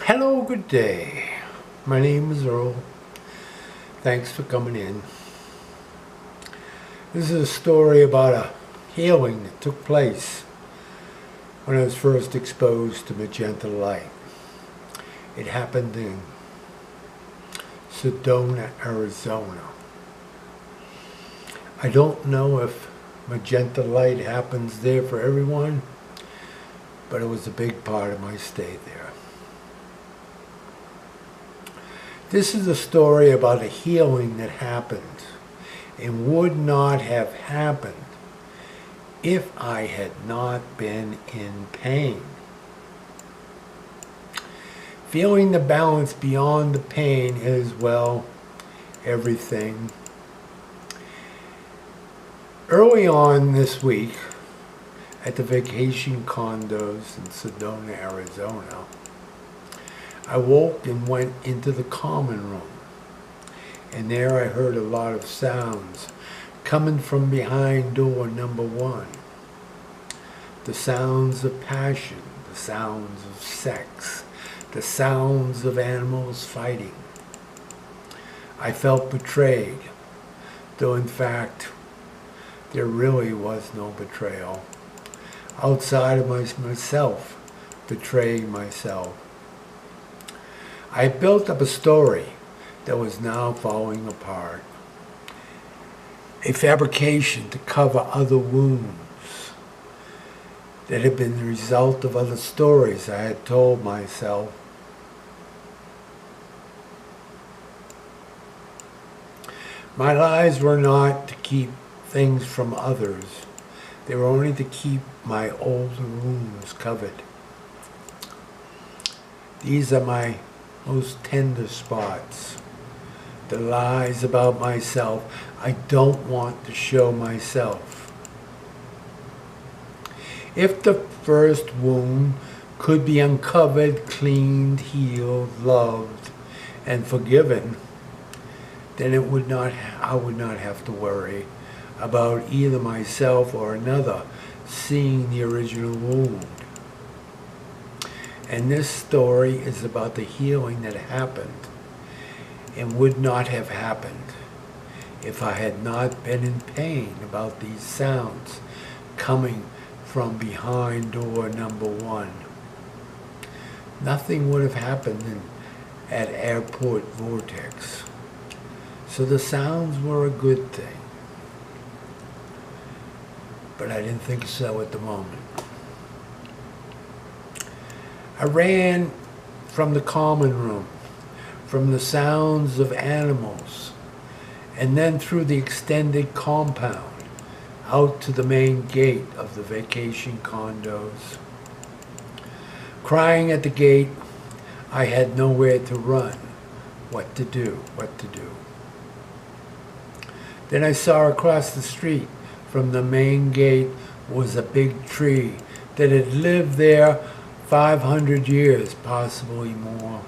Hello, good day. My name is Earl. Thanks for coming in. This is a story about a healing that took place when I was first exposed to magenta light. It happened in Sedona, Arizona. I don't know if magenta light happens there for everyone, but it was a big part of my stay there. This is a story about a healing that happened and would not have happened if I had not been in pain. Feeling the balance beyond the pain is, well, everything. Early on this week, at the vacation condos in Sedona, Arizona, I woke and went into the common room, and there I heard a lot of sounds coming from behind door number 1. The sounds of passion, the sounds of sex, the sounds of animals fighting. I felt betrayed, though in fact there really was no betrayal, outside of myself betraying myself. I built up a story that was now falling apart, a fabrication to cover other wounds that had been the result of other stories I had told myself. My lies were not to keep things from others. They were only to keep my older wounds covered. These are my most tender spots. The lies about myself I don't want to show myself. If the first wound could be uncovered, cleaned, healed, loved, and forgiven, then I would not have to worry about either myself or another seeing the original wound. And this story is about the healing that happened and would not have happened if I had not been in pain about these sounds coming from behind door number 1. Nothing would have happened at airport Vortex. So the sounds were a good thing. But I didn't think so at the moment. I ran from the common room, from the sounds of animals, and then through the extended compound, out to the main gate of the vacation condos. Crying at the gate, I had nowhere to run, what to do. Then I saw across the street from the main gate was a big tree that had lived there 500 years, possibly more.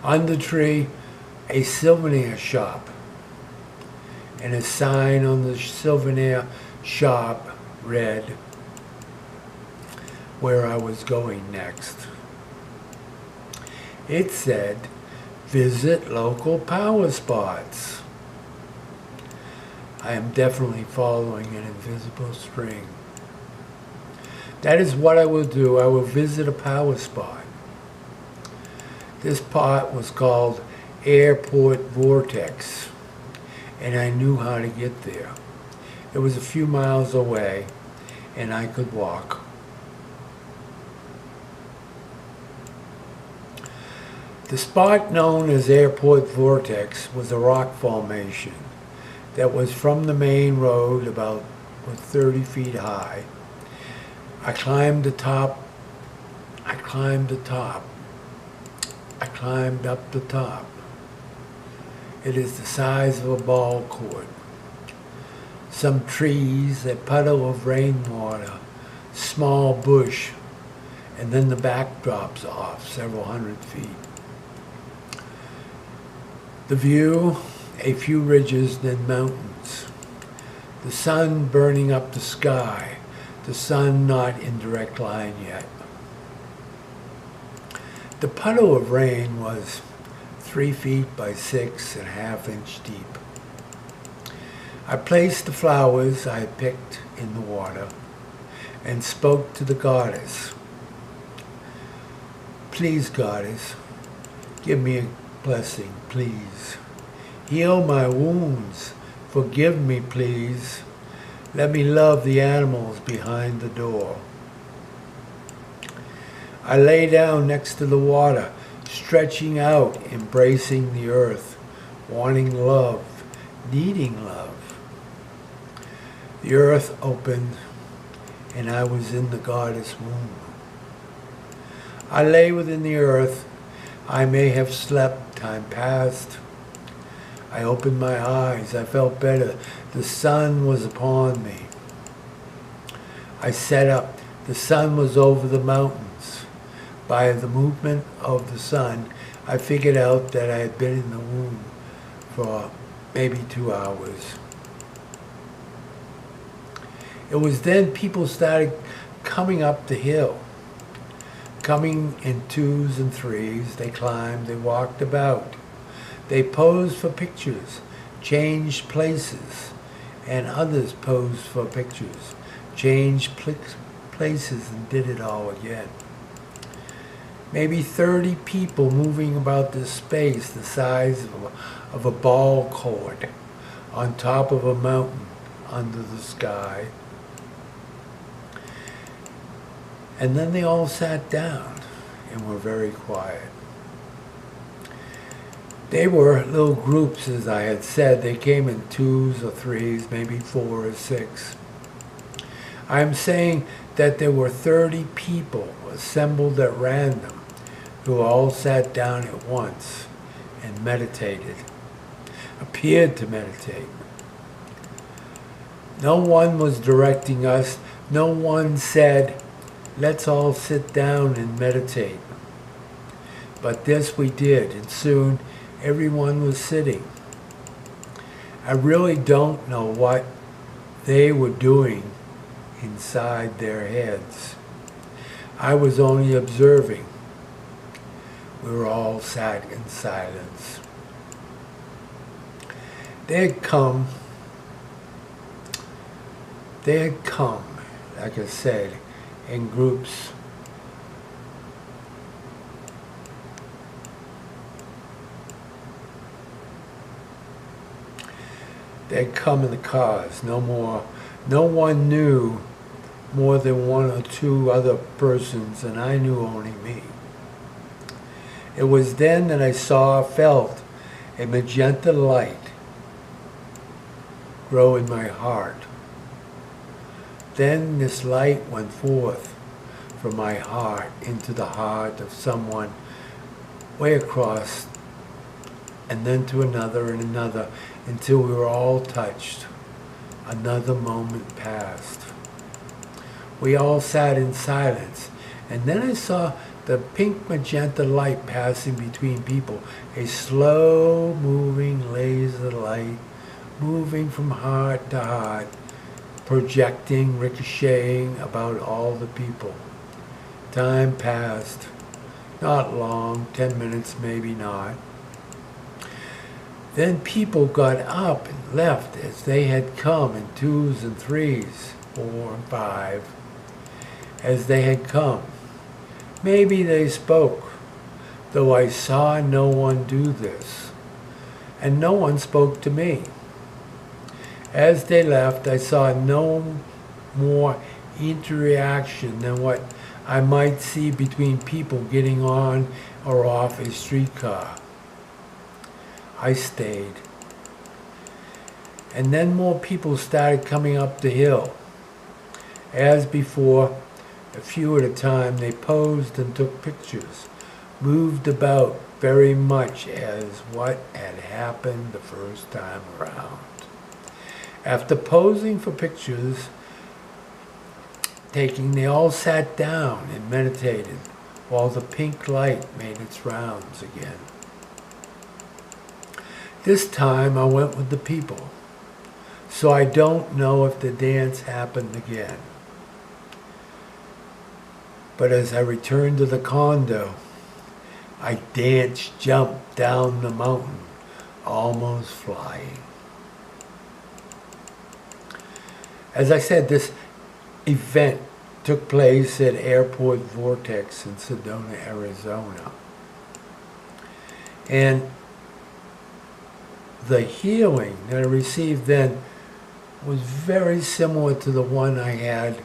On the tree, a souvenir shop, and a sign on the souvenir shop read where I was going next. It said, "Visit local power spots." I am definitely following an invisible string. That is what I will do. I will visit a power spot. This spot was called Airport Vortex, and I knew how to get there. It was a few miles away, and I could walk. The spot known as Airport Vortex was a rock formation that was from the main road about 30 feet high. I climbed up the top. It is the size of a ball court. Some trees, a puddle of rainwater, small bush, and then the back drops off several hundred feet. The view, a few ridges, then mountains. The sun burning up the sky, the sun not in direct line yet. The puddle of rain was 3 feet by 6.5 inches deep. I placed the flowers I had picked in the water and spoke to the goddess. Please, goddess, give me a blessing, please. Heal my wounds. Forgive me, please. Let me love the animals behind the door. I lay down next to the water, stretching out, embracing the earth, wanting love, needing love. The earth opened, and I was in the goddess womb. I lay within the earth. I may have slept, time passed. I opened my eyes. I felt better. The sun was upon me. I sat up. The sun was over the mountains. By the movement of the sun, I figured out that I had been in the womb for maybe 2 hours. It was then people started coming up the hill. Coming in 2s and 3s, they climbed, they walked about. They posed for pictures, changed places, and others posed for pictures, changed places, and did it all again. Maybe 30 people moving about this space the size of a ball court on top of a mountain under the sky. And then they all sat down and were very quiet. They were little groups, as I had said. They came in 2s or 3s, maybe 4 or 6. I'm saying that there were 30 people assembled at random who all sat down at once and meditated, appeared to meditate. No one was directing us. No one said, let's all sit down and meditate. But this we did, and soon everyone was sitting. I really don't know what they were doing inside their heads. I was only observing. We were all sat in silence. They had come, like I said, in groups. They'd come in the cars, no more. No one knew more than 1 or 2 other persons, and I knew only me. It was then that I felt a magenta light grow in my heart. Then this light went forth from my heart into the heart of someone way across, and then to another and another, until we were all touched. Another moment passed. We all sat in silence, and then I saw the pink magenta light passing between people, a slow moving laser light moving from heart to heart, projecting, ricocheting about all the people. Time passed, not long, 10 minutes, maybe not. Then people got up and left as they had come in 2s and 3s, 4 and 5, as they had come. Maybe they spoke, though I saw no one do this, and no one spoke to me. As they left, I saw no more interaction than what I might see between people getting on or off a streetcar. I stayed. And then more people started coming up the hill. As before, a few at a time, they posed and took pictures, moved about very much as what had happened the first time around. After posing for pictures taking, they all sat down and meditated while the pink light made its rounds again. This time I went with the people, so I don't know if the dance happened again. But as I returned to the condo, I danced, jumped down the mountain, almost flying. As I said, this event took place at Airport Vortex in Sedona, Arizona. And the healing that I received then was very similar to the one I had